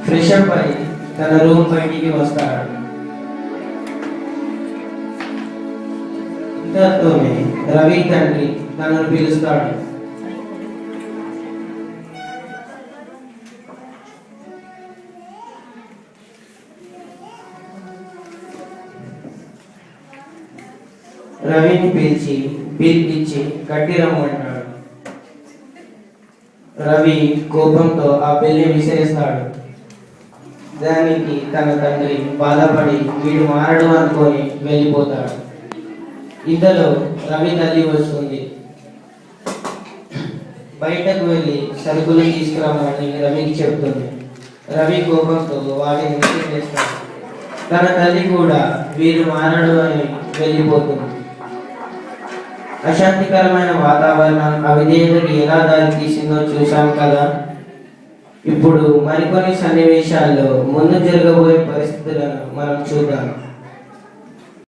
Fresh up అయి తన room బయటికి వస్తాడు. ఇంతతోనే రవి తండ్రి తనను పిలుస్తాడు. రవిని పిలిచి బిల్ ఇచ్చి కట్టి రమ్మంటాడు. రవి కోపంతో ఆ బిల్ని విసిరేస్తాడు. దానికి తన తండ్రి బాధపడి వీడు మారడు అనుకొని వెళ్ళిపోతాడు. ఇంతలో రవి తల్లి వస్తుంది. బయటకు వెళ్ళి సరుకులు తీసుకురామని రవికి చెప్తుంది. రవి కోపంతో వాటిని విసిరేస్తాడు. తన తల్లి కూడా వీరు మారడు అని వెళ్ళిపోతుంది. అశాంతికరమైన వాతావరణం అవిధేయతకి ఎలా దారి తీసిందో చూశాం కదా. ఇప్పుడు మరికొన్ని సన్నివేశాల్లో ముందు జరగబోయే పరిస్థితులను మనం చూద్దాం.